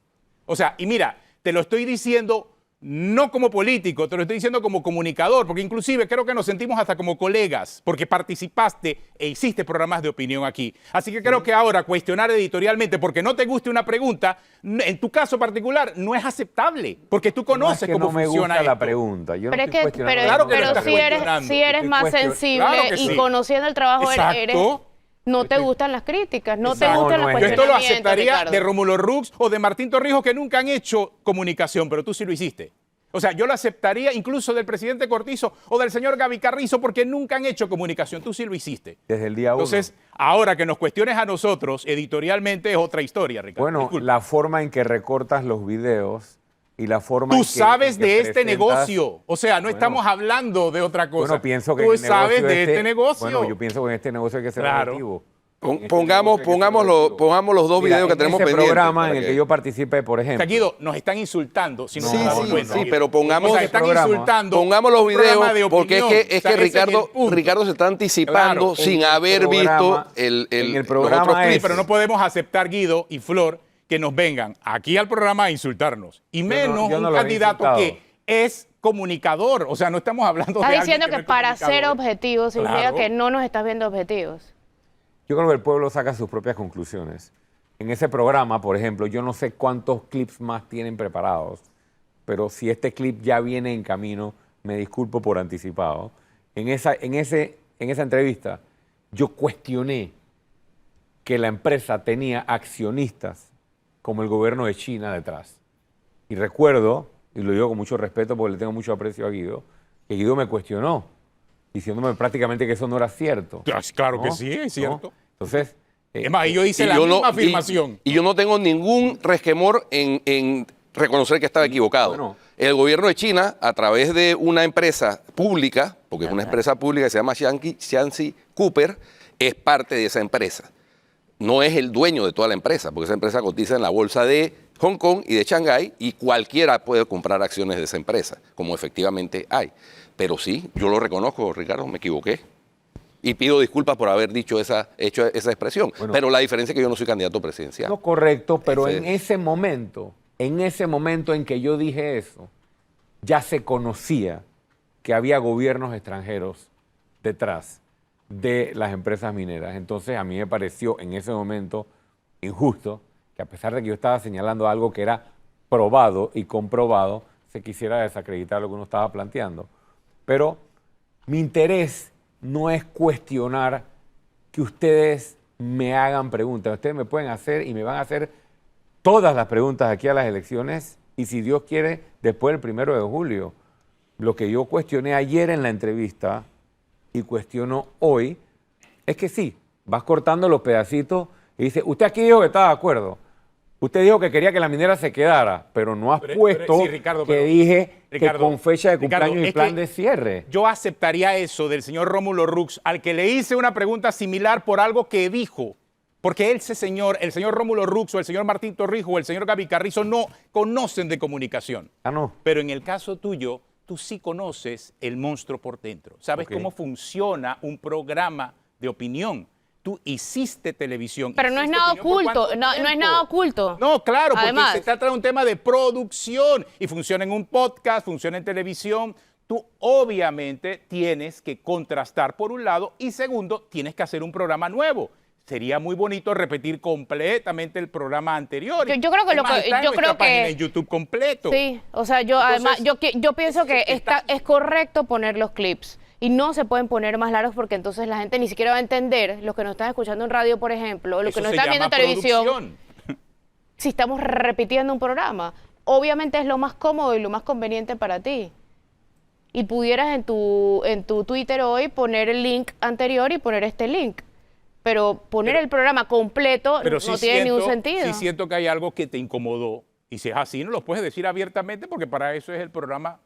O sea, y mira, te lo estoy diciendo no como político, te lo estoy diciendo como comunicador, porque inclusive creo que nos sentimos hasta como colegas, porque participaste e hiciste programas de opinión aquí. Así que creo que ahora cuestionar editorialmente porque no te guste una pregunta, en tu caso particular, no es aceptable, porque tú conoces No es que cómo no me funciona gusta la esto. pregunta. Yo no Pero es estoy que, cuestionando pero, la Claro que lo pero estás si eres, cuestionando. si eres más Estoy sensible Claro que y sí. conociendo el trabajo, Exacto. no te gustan las críticas, no te Exacto. gustan No, los no es- Yo esto lo cuestionamientos, aceptaría Ricardo. de Rómulo Rux o de Martín Torrijos, que nunca han hecho comunicación, pero tú sí lo hiciste. O sea, yo lo aceptaría incluso del presidente Cortizo o del señor Gaby Carrizo porque nunca han hecho comunicación. Tú sí lo hiciste. Desde el día 1. Entonces, ahora que nos cuestiones a nosotros editorialmente es otra historia, Ricardo. Bueno, Disculpa. la forma en que recortas los videos y la forma Tú en que... sabes en que de este presentas- negocio. O sea, no Bueno. estamos hablando de otra cosa. Bueno, pienso que Tú en el negocio sabes de este negocio. Bueno, yo pienso que en este negocio hay que ser Claro. objetivo. Pongamos los dos Mira, videos que tenemos en ese pendientes. programa para en el que yo participé, por O ejemplo. sea, Guido, nos están insultando. Si no Sí, nos damos sí, cuenta. sí, pero pongamos- O sea, están programa. insultando. Pongamos los un programa de videos porque es opinión. que, O sea, ese es el punto. Ricardo se está anticipando Claro, sin en el haber programa- visto en el los programa otros ese. clips. Pero no podemos aceptar, Guido y Flor, que nos vengan aquí al programa a insultarnos. Y menos yo no un los he candidato insultado. que es comunicador. O sea, no estamos hablando Estás de diciendo alguien que no es para ser comunicador. objetivos significa Claro. que no nos estás viendo objetivos. Yo creo que el pueblo saca sus propias conclusiones. En ese programa, por ejemplo, yo no sé cuántos clips más tienen preparados, pero si este clip ya viene en camino, me disculpo por anticipado. En esa entrevista, yo cuestioné que la empresa tenía accionistas como el gobierno de China detrás. Y recuerdo, y lo digo con mucho respeto porque le tengo mucho aprecio a Guido, que Guido me cuestionó, diciéndome prácticamente que eso no era cierto. Claro que ¿no? sí, es cierto. Entonces, Es más, y yo hice la yo misma no, afirmación. y yo no tengo ningún resquemor en reconocer que estaba equivocado. Bueno. El gobierno de China, a través de una empresa pública, porque es una empresa pública que se llama Jiangxi Cooper, es parte de esa empresa. No es el dueño de toda la empresa, porque esa empresa cotiza en la bolsa de Hong Kong y de Shanghái y cualquiera puede comprar acciones de esa empresa, como efectivamente hay. Pero sí, yo lo reconozco, Ricardo, me equivoqué. Y pido disculpas por haber hecho esa expresión. Bueno. Pero la diferencia es que yo no soy candidato presidencial. no correcto, pero Ese en es. ese momento en que yo dije eso, ya se conocía que había gobiernos extranjeros detrás de las empresas mineras. Entonces a mí me pareció en ese momento injusto que a pesar de que yo estaba señalando algo que era probado y comprobado, se quisiera desacreditar lo que uno estaba planteando. Pero mi interés no es cuestionar que ustedes me hagan preguntas. Ustedes me pueden hacer y me van a hacer todas las preguntas aquí a las elecciones y si Dios quiere, después del 1 de julio. Lo que yo cuestioné ayer en la entrevista y cuestiono hoy es que sí, vas cortando los pedacitos y dice, usted aquí dijo que estaba de acuerdo. Usted dijo que quería que la minera se quedara, pero no has puesto sí, Ricardo, que pero- dije Ricardo, que con fecha de Ricardo, cumpleaños y es plan que de cierre. Yo aceptaría eso del señor Rómulo Rux, al que le hice una pregunta similar por algo que dijo. Porque ese señor, el señor Rómulo Rux o el señor Martín Torrijos o el señor Gaby Carrizo no conocen de comunicación. Ah, no. Pero en el caso tuyo, tú sí conoces el monstruo por dentro. Sabes Ok. cómo funciona un programa de opinión. Tú hiciste televisión. Pero no es hiciste nada opinión por oculto, ¿cuánto no es tiempo? nada oculto. No, claro, porque Además. se trata de un tema de producción y funciona en un podcast, funciona en televisión. Tú obviamente tienes que contrastar por un lado y segundo, tienes que hacer un programa nuevo. Sería muy bonito repetir completamente el programa anterior. Yo creo que Es lo más, que- está en yo nuestra creo que- página en YouTube completo. Sí, o sea, yo Entonces, además, yo pienso que es correcto poner los clips y no se pueden poner más largos porque entonces la gente ni siquiera va a entender, los que nos están escuchando en radio, por ejemplo, o los que Eso nos se están viendo en llama televisión, producción. si estamos repitiendo un programa. Obviamente es lo más cómodo y lo más conveniente para ti. Y pudieras en tu Twitter hoy poner el link anterior y poner este link. Pero poner el programa completo Pero no sí tiene ningún siento- sentido. Sí siento que hay algo que te incomodó. Y si es así, no lo puedes decir abiertamente porque para eso es el programa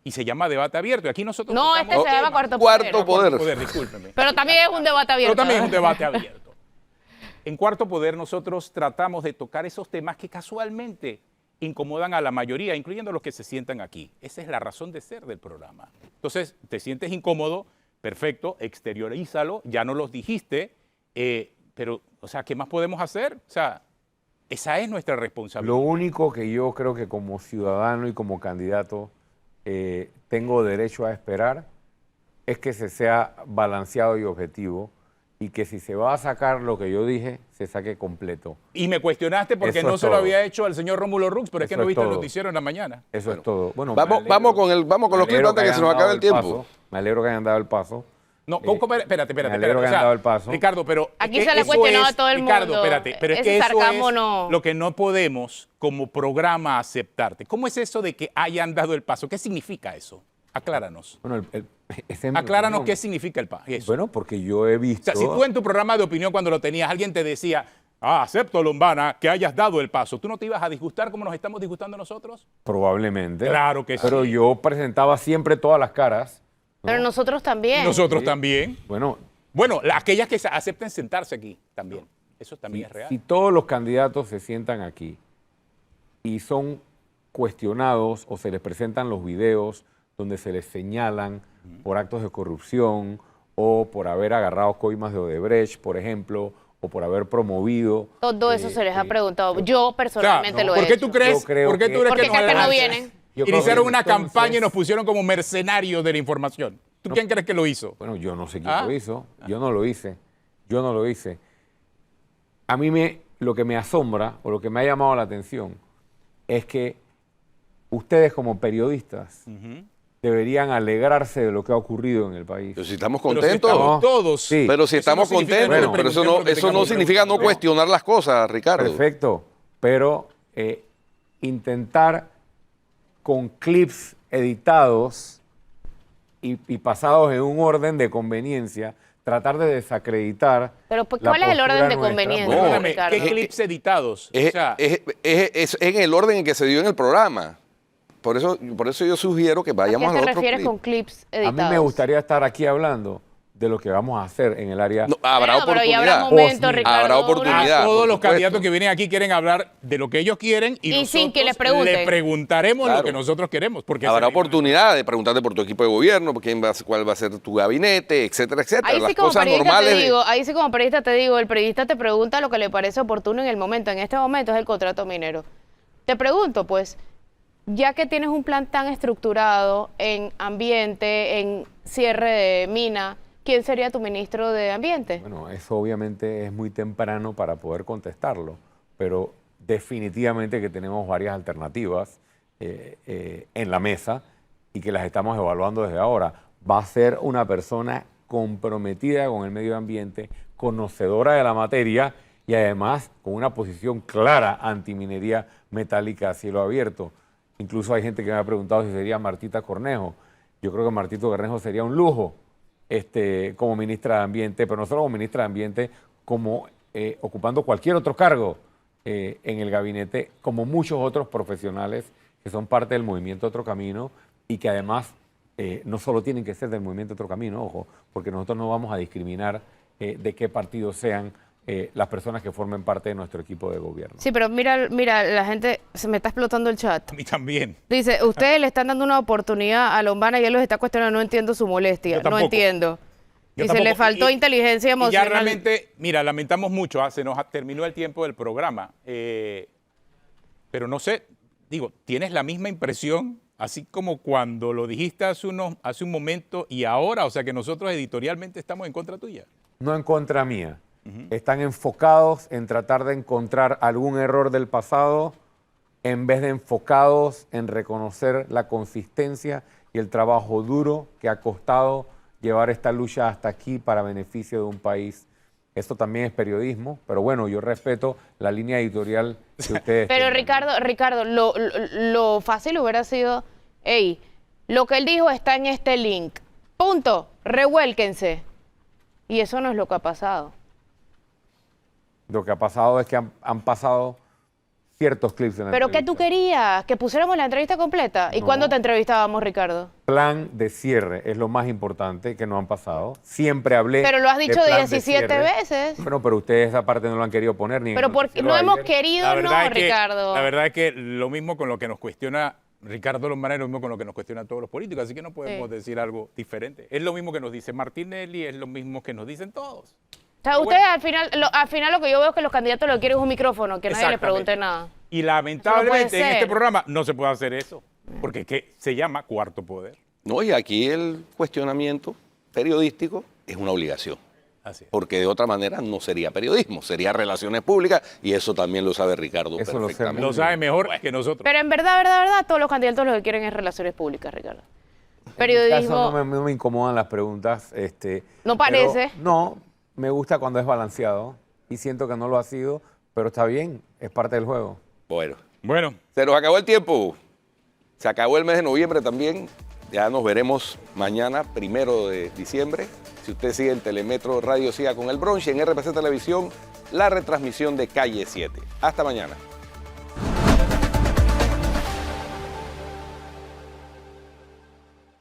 y se llama Debate Abierto. Y aquí nosotros No, tocamos este se llama temas. Cuarto Poder. Poder. Discúlpeme. Pero también es un debate abierto. Pero también es un debate abierto. En Cuarto Poder nosotros tratamos de tocar esos temas que casualmente incomodan a la mayoría, incluyendo los que se sientan aquí. Esa es la razón de ser del programa. Entonces, te sientes incómodo, perfecto, exteriorízalo, ya no los dijiste, pero, o sea, ¿qué más podemos hacer? O sea, esa es nuestra responsabilidad. Lo único que yo creo que como ciudadano y como candidato tengo derecho a esperar es que se sea balanceado y objetivo y que si se va a sacar lo que yo dije, se saque completo. Y me cuestionaste porque Eso no es se lo todo. había hecho al señor Rómulo Rux, pero es que Eso no es viste el todo. noticiero en la mañana. Eso es todo. Bueno, Vamos- me vamos con los me clips alegro antes que se hayan nos acabe dado el tiempo. paso. Me alegro que hayan dado el paso. No, espérate. me alegro que hayan dado el paso. Ricardo, pero Aquí es que se le eso cuestionó es- a todo el Ricardo, mundo. espérate, pero es Ese que eso sarcasmo es no. lo que no podemos como programa aceptarte. ¿Cómo es eso de que hayan dado el paso? ¿Qué significa eso? Acláranos. Bueno, esa es mi Acláranos opinión. qué significa el paso. Bueno, porque yo he O visto... sea, si tú en tu programa de opinión cuando lo tenías, alguien te decía, acepto, Lombana, que hayas dado el paso, ¿tú no te ibas a disgustar como nos estamos disgustando nosotros? Probablemente. Claro que sí. Pero yo presentaba siempre todas las caras. ¿no? Pero nosotros también. Nosotros Sí. también. Bueno, Bueno, aquellas que acepten sentarse aquí también. Eso también es real. Si todos los candidatos se sientan aquí y son cuestionados o se les presentan los videos donde se les señalan por actos de corrupción o por haber agarrado coimas de Odebrecht, por ejemplo, o por haber promovido... Todo eso se les ha preguntado. Yo personalmente Claro, lo he ¿Por qué hecho. tú crees, Yo creo ¿por qué que- tú crees ¿Por qué que crees que no adelante? vienen? Yo creo Iniciaron que una entonces- campaña y nos pusieron como mercenarios de la información. ¿Tú quién crees que lo hizo? Bueno, yo no sé quién Ah. lo hizo. Yo no lo hice. Yo no lo hice. A mí lo que me asombra o lo que me ha llamado la atención es que ustedes como periodistas deberían alegrarse de lo que ha ocurrido en el país. Pero si estamos Pero si contentos. estamos No. todos. Sí. Pero si Eso estamos no significa que contentos, no pero eso preguntemos no, lo que eso no tengamos significa no preguntas. cuestionar las cosas, Ricardo. Perfecto, pero intentar con clips editados y pasados en un orden de conveniencia, tratar de desacreditar. Pero, pues, la ¿cuál es el postura orden de nuestra. conveniencia? No, Perdóname, Ricardo. ¿qué clips editados? Es, O sea, es en el orden en que se dio en el programa. Por eso yo sugiero que ¿A vayamos qué al te otro refieres clip. con clips A editados? mí me gustaría estar aquí hablando de lo que vamos a hacer en el área. No, habrá Bueno, pero ya habrá oportunidad. momento, Post-mil. Ricardo. Habrá oportunidad. todos por los supuesto. candidatos que vienen aquí quieren hablar de lo que ellos quieren y, Y sin nosotros que les pregunten. le preguntaremos lo Claro. que nosotros queremos. Porque Habrá esa es la- oportunidad de preguntarte por tu equipo de gobierno, por cuál va a ser tu gabinete, etcétera, etcétera. Ahí Las sí, como cosas periodista normales. te digo, ahí sí como periodista te digo, el periodista te pregunta lo que le parece oportuno en el momento. En este momento es el contrato minero. Te pregunto, pues, ya que tienes un plan tan estructurado en ambiente, en cierre de mina, ¿quién sería tu ministro de ambiente? Bueno, eso obviamente es muy temprano para poder contestarlo, pero definitivamente que tenemos varias alternativas en la mesa y que las estamos evaluando desde ahora. Va a ser una persona comprometida con el medio ambiente, conocedora de la materia y además con una posición clara antiminería metálica a cielo abierto. Incluso hay gente que me ha preguntado si sería Martita Cornejo. Yo creo que Martita Cornejo sería un lujo como ministra de Ambiente, pero no solo como ministra de Ambiente, como ocupando cualquier otro cargo en el gabinete, como muchos otros profesionales que son parte del movimiento Otro Camino y que además no solo tienen que ser del movimiento Otro Camino, ojo, porque nosotros no vamos a discriminar de qué partido sean las personas que formen parte de nuestro equipo de gobierno. Sí, pero mira, la gente, se me está explotando el chat. A mí también. Dice, ustedes le están dando una oportunidad a Lombana y él los está cuestionando, no entiendo su molestia, Yo no tampoco. entiendo. Yo Dice, le tampoco. faltó Y- inteligencia Y ya emocional. realmente, mira, lamentamos mucho, se nos terminó el tiempo del programa, pero no sé, digo, ¿tienes la misma impresión, así como cuando lo dijiste hace un momento y ahora? O sea, que nosotros editorialmente estamos en contra tuya. No en contra mía. Están enfocados en tratar de encontrar algún error del pasado en vez de enfocados en reconocer la consistencia y el trabajo duro que ha costado llevar esta lucha hasta aquí para beneficio de un país. Esto también es periodismo, pero bueno, yo respeto la línea editorial que ustedes Pero tengan. Ricardo, lo fácil hubiera sido, hey, lo que él dijo está en este link. Punto. Revuélquense. Y eso no es lo que ha pasado. Lo que ha pasado es que han pasado ciertos clips en la ¿Pero qué tú entrevista. querías? ¿Que pusiéramos la entrevista completa? ¿Y No. cuándo te entrevistábamos, Ricardo? Plan de cierre es lo más importante que no han pasado. Siempre hablé. Pero lo has de dicho plan de 17 cierre. veces. Bueno, pero ustedes esa parte no lo han querido poner ni en Pero el porque noticiero no de hemos ayer. querido, no, Ricardo. La verdad es que lo mismo con lo que nos cuestiona Ricardo Lombana es lo mismo con lo que nos cuestionan todos los políticos, así que no podemos Sí. decir algo diferente. Es lo mismo que nos dice Martinelli, es lo mismo que nos dicen todos. O sea, Pero ustedes bueno. al final lo que yo veo es que los candidatos lo que quieren es un micrófono, que nadie les pregunte nada. Y lamentablemente puede en este ser. programa no se puede hacer eso, porque es que se llama cuarto poder. No, y aquí el cuestionamiento periodístico es una obligación. Así es. Porque de otra manera no sería periodismo, sería relaciones públicas y eso también lo sabe Ricardo Eso lo sé perfectamente. Lo sabe mejor que nosotros. Pero en verdad, todos los candidatos lo que quieren es relaciones públicas, Ricardo. En mi Periodismo. caso no me incomodan las preguntas. No parece. pero no, me gusta cuando es balanceado y siento que no lo ha sido, pero está bien, es parte del juego. Bueno, Bueno, se nos acabó el tiempo. Se acabó el mes de noviembre también. Ya nos veremos mañana, 1 de diciembre. Si usted sigue en Telemetro Radio, siga con el brunch y en RPC Televisión, la retransmisión de Calle 7. Hasta mañana.